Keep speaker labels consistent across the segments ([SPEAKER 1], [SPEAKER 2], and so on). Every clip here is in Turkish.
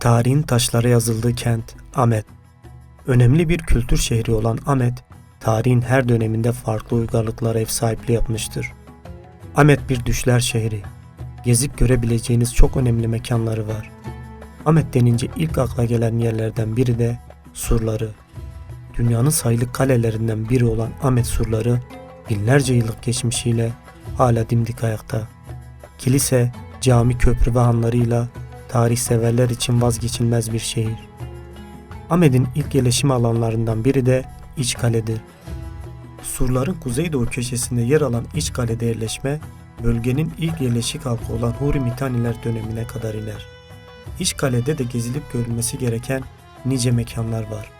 [SPEAKER 1] Tarihin taşlara yazıldığı kent Amed. Önemli bir kültür şehri olan Amed, tarihin her döneminde farklı uygarlıklara ev sahipliği yapmıştır. Amed bir düşler şehri. Gezip görebileceğiniz çok önemli mekanları var. Amed denince ilk akla gelen yerlerden biri de surları. Dünyanın sayılı kalelerinden biri olan Amed surları, binlerce yıllık geçmişiyle hala dimdik ayakta. Kilise, cami, köprü ve hanlarıyla tarih severler için vazgeçilmez bir şehir. Amed'in ilk yerleşim alanlarından biri de İçkale'dir. Surların kuzeydoğu köşesinde yer alan İçkale'de yerleşme, bölgenin ilk yerleşik halkı olan Huri Mitaniler dönemine kadar iner. İçkale'de de gezilip görülmesi gereken nice mekanlar var.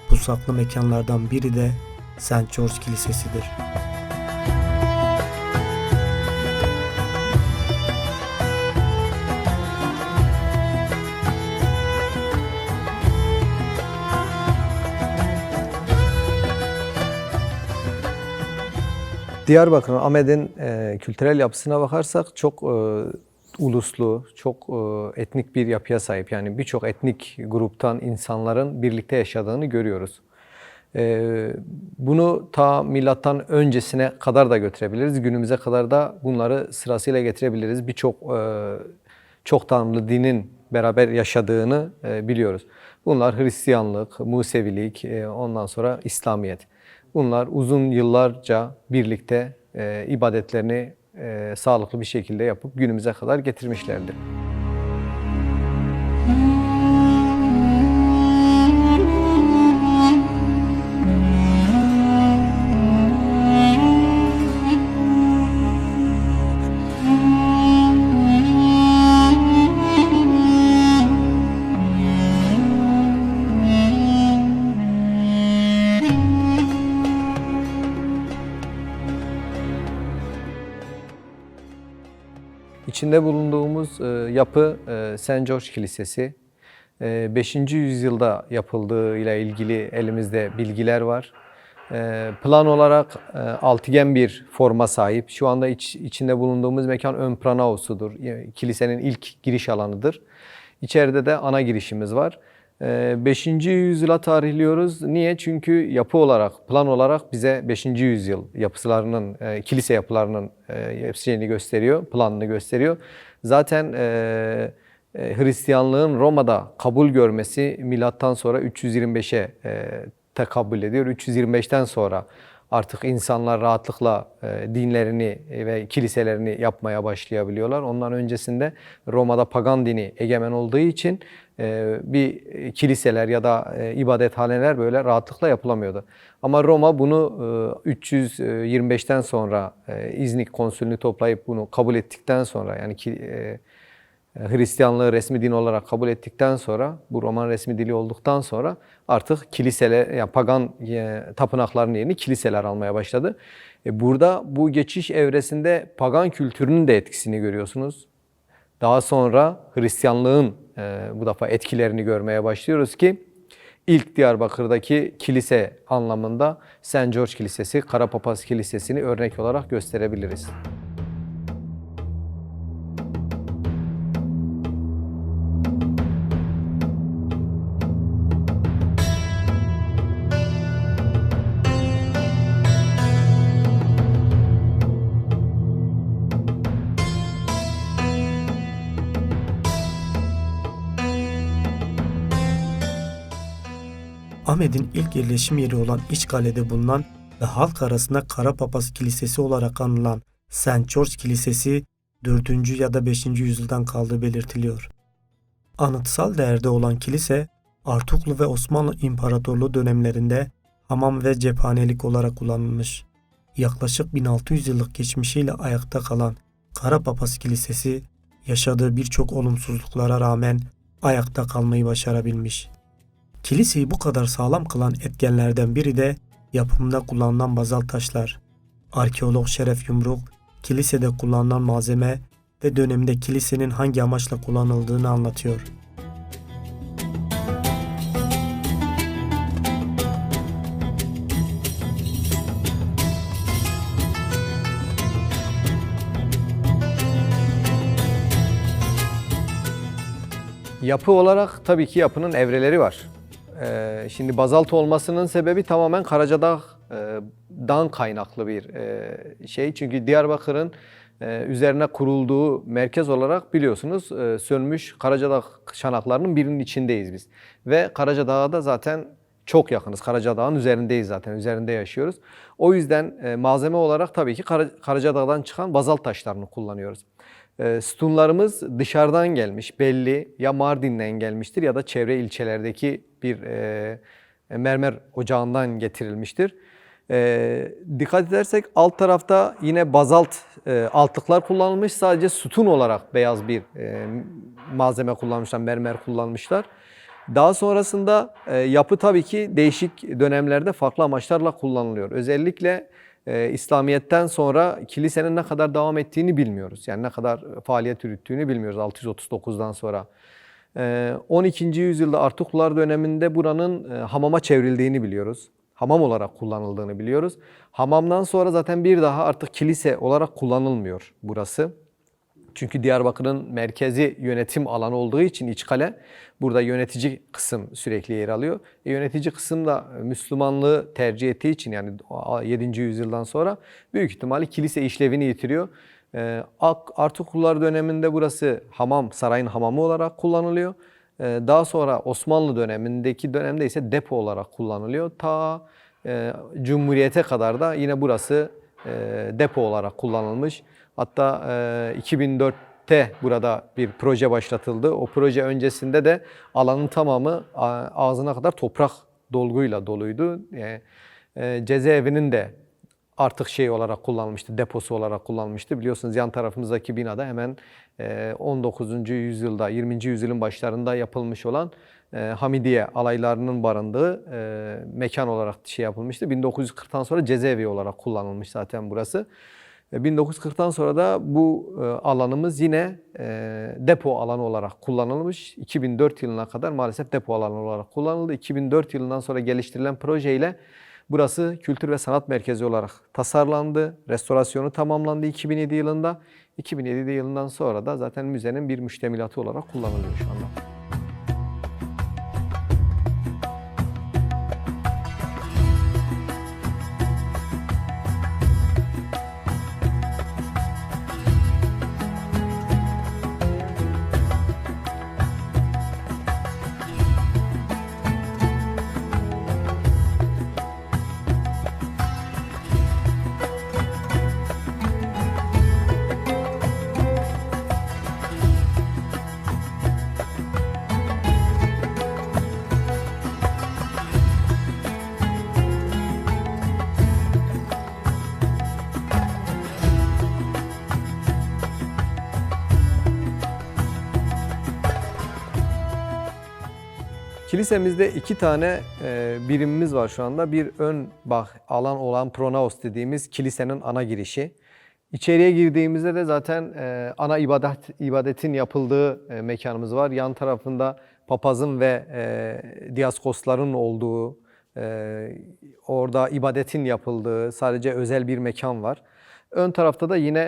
[SPEAKER 1] Bu saklı mekanlardan biri de St. George Kilisesi'dir.
[SPEAKER 2] Diyarbakır'ın, Amed'in kültürel yapısına bakarsak çok uluslu, çok etnik bir yapıya sahip. Yani birçok etnik gruptan insanların birlikte yaşadığını görüyoruz. Bunu ta milattan öncesine kadar da götürebiliriz. Günümüze kadar da bunları sırasıyla getirebiliriz. Birçok çok tanrılı dinin beraber yaşadığını biliyoruz. Bunlar Hristiyanlık, Musevilik, ondan sonra İslamiyet. Bunlar uzun yıllarca birlikte ibadetlerini sağlıklı bir şekilde yapıp günümüze kadar getirmişlerdir. İçinde bulunduğumuz yapı St. George Kilisesi. 5. yüzyılda yapıldığı ile ilgili elimizde bilgiler var. Plan olarak altıgen bir forma sahip. Şu anda içinde bulunduğumuz mekan ön pranaosudur. Kilisenin ilk giriş alanıdır. İçeride de ana girişimiz var. 5. yüzyıla tarihliyoruz. Niye? Çünkü yapı olarak, plan olarak bize 5. yüzyıl yapılarının, kilise yapılarının hepsini gösteriyor, planını gösteriyor. Zaten Hristiyanlığın Roma'da kabul görmesi milattan sonra 325'e tekabül ediyor. 325'ten sonra artık insanlar rahatlıkla dinlerini ve kiliselerini yapmaya başlayabiliyorlar. Ondan öncesinde Roma'da pagan dini egemen olduğu için bir kiliseler ya da ibadethaneler böyle rahatlıkla yapılamıyordu. Ama Roma bunu 325'ten sonra İznik konsülünü toplayıp bunu kabul ettikten sonra, yani Hristiyanlığı resmi din olarak kabul ettikten sonra, bu Roman resmi dili olduktan sonra artık kiliseler, yani pagan tapınaklarının yerini kiliseler almaya başladı. Burada bu geçiş evresinde pagan kültürünün de etkisini görüyorsunuz. Daha sonra Hristiyanlığın bu defa etkilerini görmeye başlıyoruz ki ilk Diyarbakır'daki kilise anlamında St. George Kilisesi, Karapapaz Kilisesi'ni örnek olarak gösterebiliriz.
[SPEAKER 1] Amed'in ilk yerleşim yeri olan İçkale'de bulunan ve halk arasında Karapapaz Kilisesi olarak anılan St. George Kilisesi 4. ya da 5. yüzyıldan kaldığı belirtiliyor. Anıtsal değerde olan kilise, Artuklu ve Osmanlı İmparatorluğu dönemlerinde hamam ve cephanelik olarak kullanılmış. Yaklaşık 1600 yıllık geçmişiyle ayakta kalan Karapapaz Kilisesi, yaşadığı birçok olumsuzluklara rağmen ayakta kalmayı başarabilmiş. Kiliseyi bu kadar sağlam kılan etkenlerden biri de yapımında kullanılan bazalt taşlar. Arkeolog Şeref Yumruk, kilisede kullanılan malzeme ve döneminde kilisenin hangi amaçla kullanıldığını anlatıyor.
[SPEAKER 2] Yapı olarak tabii ki yapının evreleri var. Şimdi bazalt olmasının sebebi tamamen Karacadağ'dan kaynaklı bir şey. Çünkü Diyarbakır'ın üzerine kurulduğu merkez olarak biliyorsunuz sönmüş Karacadağ çanaklarının birinin içindeyiz biz. Ve Karacadağ'a da zaten çok yakınız. Karacadağ'ın üzerindeyiz zaten, üzerinde yaşıyoruz. O yüzden malzeme olarak tabii ki Karacadağ'dan çıkan bazalt taşlarını kullanıyoruz. Sütunlarımız dışarıdan gelmiş, belli ya Mardin'den gelmiştir ya da çevre ilçelerdeki bir mermer ocağından getirilmiştir. Dikkat edersek alt tarafta yine bazalt altlıklar kullanılmış. Sadece sütun olarak beyaz bir malzeme kullanmışlar, mermer kullanmışlar. Daha sonrasında yapı tabii ki değişik dönemlerde farklı amaçlarla kullanılıyor. Özellikle İslamiyet'ten sonra kilisenin ne kadar devam ettiğini bilmiyoruz. Yani ne kadar faaliyet yürüttüğünü bilmiyoruz 639'dan sonra. 12. yüzyılda Artuklular döneminde buranın hamama çevrildiğini biliyoruz. Hamam olarak kullanıldığını biliyoruz. Hamamdan sonra zaten bir daha artık kilise olarak kullanılmıyor burası. Çünkü Diyarbakır'ın merkezi yönetim alanı olduğu için İçkale burada yönetici kısım sürekli yer alıyor. Yönetici kısım da Müslümanlığı tercih ettiği için yani 7. yüzyıldan sonra büyük ihtimalle kilise işlevini yitiriyor. Artuklular döneminde burası hamam, sarayın hamamı olarak kullanılıyor. Daha sonra Osmanlı döneminde ise depo olarak kullanılıyor. Ta Cumhuriyete kadar da yine burası depo olarak kullanılmış. Hatta 2004'te burada bir proje başlatıldı. O proje öncesinde de alanın tamamı ağzına kadar toprak dolguyla doluydu. Cezaevinin de artık şey olarak kullanılmıştı, deposu olarak kullanılmıştı. Biliyorsunuz yan tarafımızdaki binada hemen 19. yüzyılda, 20. yüzyılın başlarında yapılmış olan Hamidiye alaylarının barındığı mekan olarak şey yapılmıştı. 1940'tan sonra cezaevi olarak kullanılmış zaten burası. 1940'tan sonra da bu alanımız yine depo alanı olarak kullanılmış. 2004 yılına kadar maalesef depo alanı olarak kullanıldı. 2004 yılından sonra geliştirilen projeyle burası kültür ve sanat merkezi olarak tasarlandı. Restorasyonu tamamlandı 2007 yılında. 2007 yılından sonra da zaten müzenin bir müştemilatı olarak kullanılıyor şu anda. Kilisemizde iki tane birimimiz var şu anda. Bir ön alan olan pronaos dediğimiz kilisenin ana girişi. İçeriye girdiğimizde de zaten ana ibadetin yapıldığı mekanımız var. Yan tarafında papazın ve diaskosların olduğu, orada ibadetin yapıldığı sadece özel bir mekan var. Ön tarafta da yine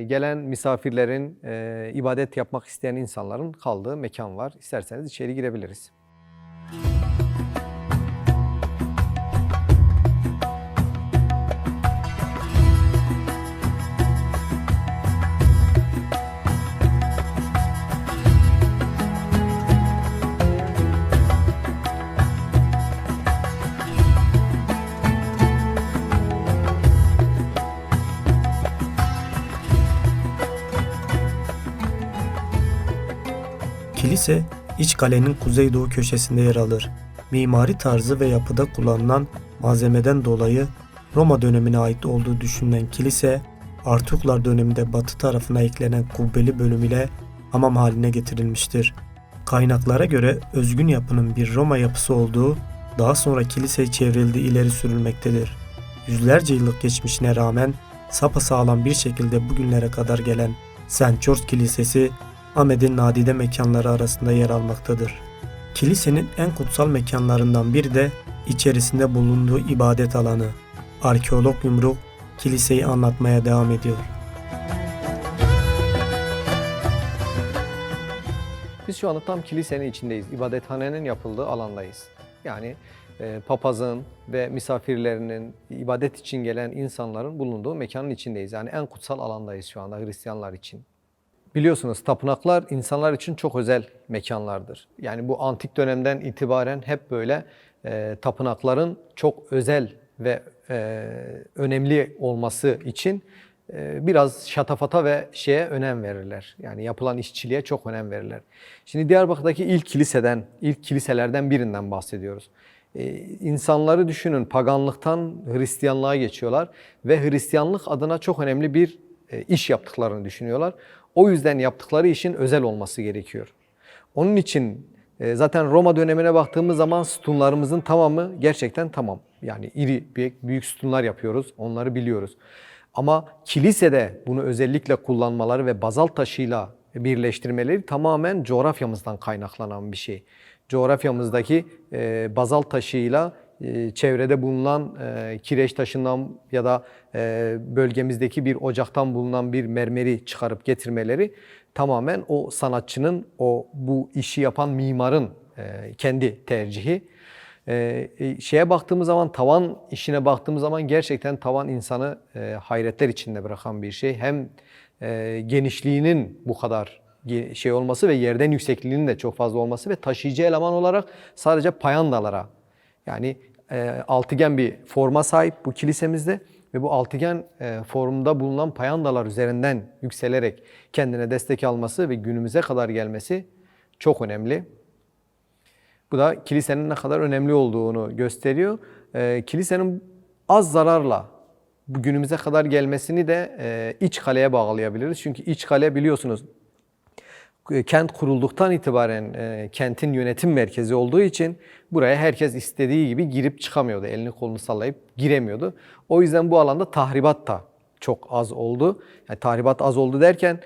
[SPEAKER 2] gelen misafirlerin, ibadet yapmak isteyen insanların kaldığı mekan var. İsterseniz içeri girebiliriz.
[SPEAKER 1] Kilise, iç kalenin kuzeydoğu köşesinde yer alır. Mimari tarzı ve yapıda kullanılan malzemeden dolayı Roma dönemine ait olduğu düşünülen kilise, Artuklar döneminde batı tarafına eklenen kubbeli bölüm ile hamam haline getirilmiştir. Kaynaklara göre özgün yapının bir Roma yapısı olduğu, daha sonra kiliseye çevrildiği ileri sürülmektedir. Yüzlerce yıllık geçmişine rağmen sapasağlam bir şekilde bugünlere kadar gelen St. George Kilisesi, Ahmet'in nadide mekanları arasında yer almaktadır. Kilisenin en kutsal mekanlarından biri de içerisinde bulunduğu ibadet alanı. Arkeolog Yumruk kiliseyi anlatmaya devam ediyor.
[SPEAKER 2] Biz şu anda tam kilisenin içindeyiz. İbadethanenin yapıldığı alandayız. Yani papazın ve misafirlerinin, ibadet için gelen insanların bulunduğu mekanın içindeyiz. Yani en kutsal alandayız şu anda Hristiyanlar için. Biliyorsunuz tapınaklar insanlar için çok özel mekanlardır. Yani bu antik dönemden itibaren hep böyle tapınakların çok özel ve önemli olması için biraz şatafata ve şeye önem verirler. Yani yapılan işçiliğe çok önem verirler. Şimdi Diyarbakır'daki ilk kiliselerden birinden bahsediyoruz. İnsanları düşünün, paganlıktan Hristiyanlığa geçiyorlar ve Hristiyanlık adına çok önemli bir iş yaptıklarını düşünüyorlar. O yüzden yaptıkları işin özel olması gerekiyor. Onun için zaten Roma dönemine baktığımız zaman sütunlarımızın tamamı gerçekten tamam. Yani iri, büyük sütunlar yapıyoruz, onları biliyoruz. Ama kilisede bunu özellikle kullanmaları ve bazalt taşıyla birleştirmeleri tamamen coğrafyamızdan kaynaklanan bir şey. Coğrafyamızdaki bazalt taşıyla çevrede bulunan kireç taşından ya da bölgemizdeki bir ocaktan bulunan bir mermeri çıkarıp getirmeleri tamamen o sanatçının, bu işi yapan mimarın kendi tercihi. Şeye baktığımız zaman, tavan işine baktığımız zaman gerçekten tavan insanı hayretler içinde bırakan bir şey. Hem genişliğinin bu kadar şey olması ve yerden yüksekliğinin de çok fazla olması ve taşıyıcı eleman olarak sadece payandalara, yani altıgen bir forma sahip bu kilisemizde ve bu altıgen formunda bulunan payandalar üzerinden yükselerek kendine destek alması ve günümüze kadar gelmesi çok önemli. Bu da kilisenin ne kadar önemli olduğunu gösteriyor. Kilisenin az zararla bu günümüze kadar gelmesini de iç kaleye bağlayabiliriz. Çünkü iç kale biliyorsunuz kent kurulduktan itibaren kentin yönetim merkezi olduğu için buraya herkes istediği gibi girip çıkamıyordu. Elini kolunu sallayıp giremiyordu. O yüzden bu alanda tahribat da çok az oldu. Yani tahribat az oldu derken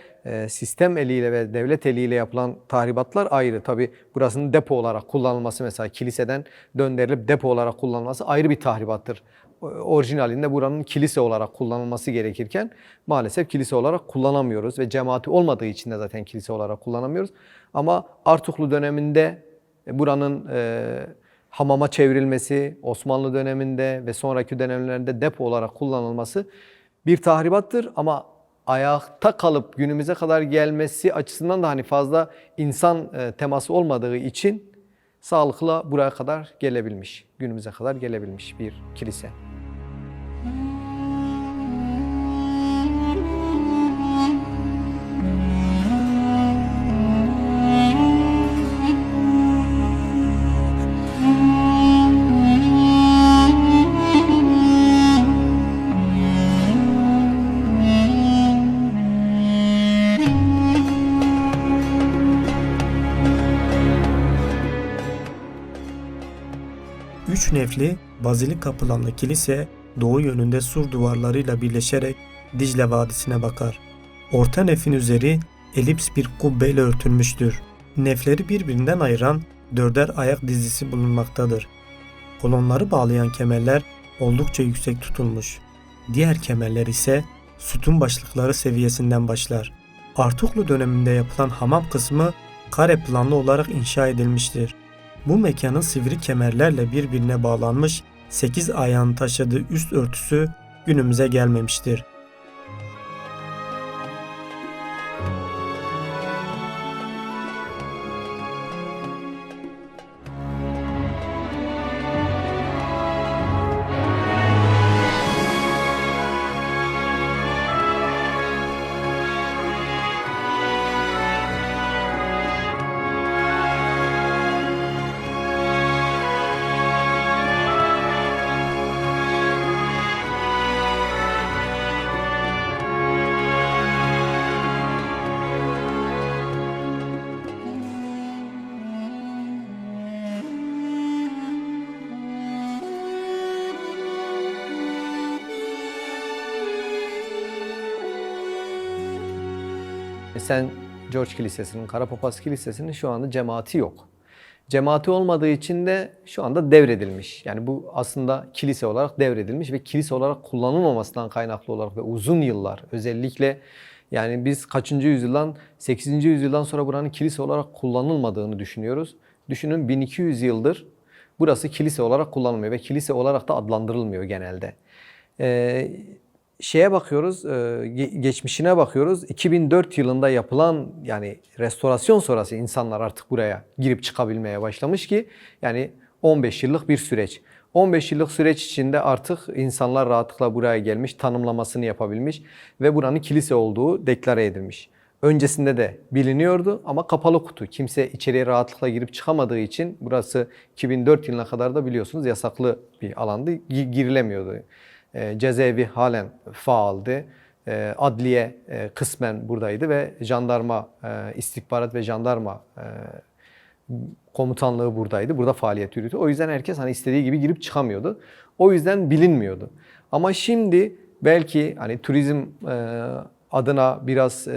[SPEAKER 2] sistem eliyle ve devlet eliyle yapılan tahribatlar ayrı. Tabi burasının depo olarak kullanılması, mesela kiliseden döndürülüp depo olarak kullanılması ayrı bir tahribattır. Orijinalinde buranın kilise olarak kullanılması gerekirken maalesef kilise olarak kullanamıyoruz ve cemaati olmadığı için de zaten kilise olarak kullanamıyoruz. Ama Artuklu döneminde buranın hamama çevrilmesi, Osmanlı döneminde ve sonraki dönemlerde depo olarak kullanılması bir tahribattır ama ayakta kalıp günümüze kadar gelmesi açısından da hani fazla insan teması olmadığı için sağlıkla buraya kadar gelebilmiş, günümüze kadar gelebilmiş bir kilise.
[SPEAKER 1] Üç nefli bazilika planlı kilise doğu yönünde sur duvarlarıyla birleşerek Dicle Vadisi'ne bakar. Orta nefin üzeri elips bir kubbeyle örtülmüştür. Nefleri birbirinden ayıran dörder ayak dizisi bulunmaktadır. Kolonları bağlayan kemerler oldukça yüksek tutulmuş. Diğer kemerler ise sütun başlıkları seviyesinden başlar. Artuklu döneminde yapılan hamam kısmı kare planlı olarak inşa edilmiştir. Bu mekanın sivri kemerlerle birbirine bağlanmış 8 ayağın taşıdığı üst örtüsü günümüze gelmemiştir.
[SPEAKER 2] St. George Kilisesi'nin, Karapapaz Kilisesi'nin şu anda cemaati yok. Cemaati olmadığı için de şu anda devredilmiş. Yani bu aslında kilise olarak devredilmiş ve kilise olarak kullanılmamasından kaynaklı olarak ve uzun yıllar özellikle Yani biz kaçıncı yüzyıldan, 8. yüzyıldan sonra buranın kilise olarak kullanılmadığını düşünüyoruz. Düşünün 1200 yıldır burası kilise olarak kullanılmıyor ve kilise olarak da adlandırılmıyor genelde. Şeye bakıyoruz, geçmişine bakıyoruz. 2004 yılında yapılan yani restorasyon sonrası insanlar artık buraya girip çıkabilmeye başlamış ki yani 15 yıllık bir süreç. 15 yıllık süreç içinde artık insanlar rahatlıkla buraya gelmiş, tanımlamasını yapabilmiş ve buranın kilise olduğu deklare edilmiş. Öncesinde de biliniyordu ama kapalı kutu. Kimse içeriye rahatlıkla girip çıkamadığı için burası 2004 yılına kadar da biliyorsunuz yasaklı bir alandı, girilemiyordu. Cezaevi halen faaldı. Adliye kısmen buradaydı ve jandarma, istihbarat ve jandarma komutanlığı buradaydı. Burada faaliyet yürütüyordu. O yüzden herkes hani istediği gibi girip çıkamıyordu. O yüzden bilinmiyordu. Ama şimdi belki hani turizm adına biraz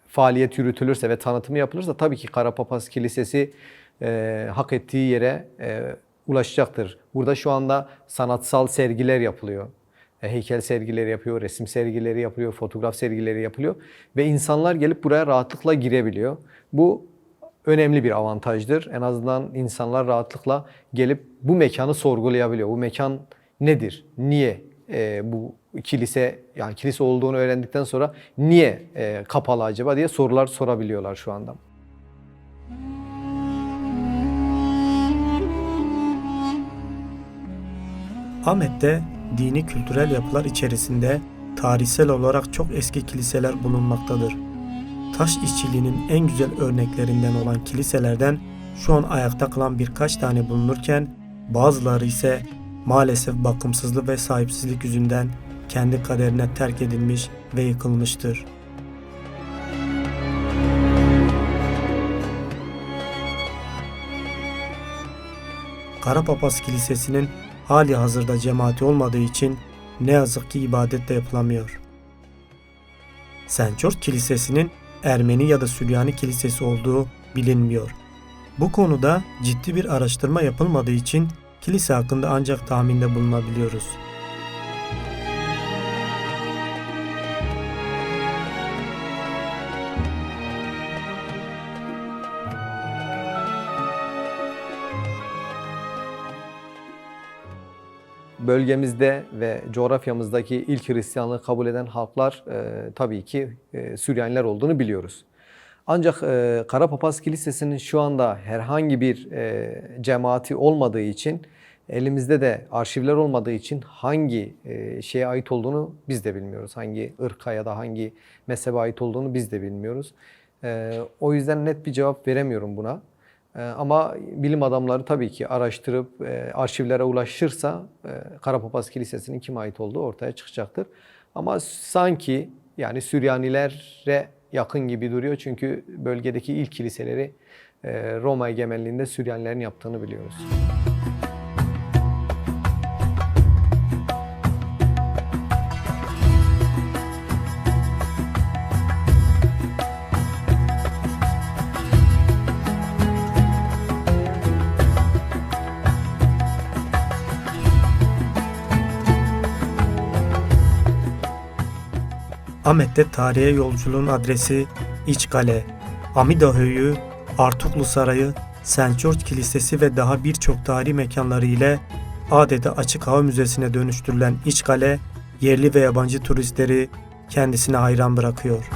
[SPEAKER 2] faaliyet yürütülürse ve tanıtımı yapılırsa tabii ki Karapapaz Kilisesi hak ettiği yere ulaşacaktır. Burada şu anda sanatsal sergiler yapılıyor. Heykel sergileri yapıyor, resim sergileri yapılıyor, fotoğraf sergileri yapılıyor ve insanlar gelip buraya rahatlıkla girebiliyor. Bu önemli bir avantajdır. En azından insanlar rahatlıkla gelip bu mekanı sorgulayabiliyor. Bu mekan nedir? Niye bu kilise, yani kilise olduğunu öğrendikten sonra niye kapalı acaba diye sorular sorabiliyorlar şu anda.
[SPEAKER 1] Ahmet'te dini kültürel yapılar içerisinde tarihsel olarak çok eski kiliseler bulunmaktadır. Taş işçiliğinin en güzel örneklerinden olan kiliselerden şu an ayakta kalan birkaç tane bulunurken bazıları ise maalesef bakımsızlık ve sahipsizlik yüzünden kendi kaderine terk edilmiş ve yıkılmıştır. Karapapaz Kilisesi'nin hali hazırda cemaati olmadığı için ne yazık ki ibadet de yapılamıyor. St. George Kilisesi'nin Ermeni ya da Süryani kilisesi olduğu bilinmiyor. Bu konuda ciddi bir araştırma yapılmadığı için kilise hakkında ancak tahminde bulunabiliyoruz.
[SPEAKER 2] Bölgemizde ve coğrafyamızdaki ilk Hristiyanlığı kabul eden halklar tabii ki Süryaniler olduğunu biliyoruz. Ancak Karapapaz Kilisesi'nin şu anda herhangi bir cemaati olmadığı için, elimizde de arşivler olmadığı için hangi şeye ait olduğunu biz de bilmiyoruz. Hangi ırka ya da hangi mezhebe ait olduğunu biz de bilmiyoruz. O yüzden net bir cevap veremiyorum buna. Ama bilim adamları tabii ki araştırıp arşivlere ulaşırsa Karapapaz Kilisesi'nin kime ait olduğu ortaya çıkacaktır. Ama sanki yani Süryanilere yakın gibi duruyor çünkü bölgedeki ilk kiliseleri Roma egemenliğinde Süryanilerin yaptığını biliyoruz.
[SPEAKER 1] Ahmet'te tarihe yolculuğun adresi İçkale, Amida Höyü, Artuklu Sarayı, St. George Kilisesi ve daha birçok tarihi mekanları ile adeta açık hava müzesine dönüştürülen İçkale, yerli ve yabancı turistleri kendisine hayran bırakıyor.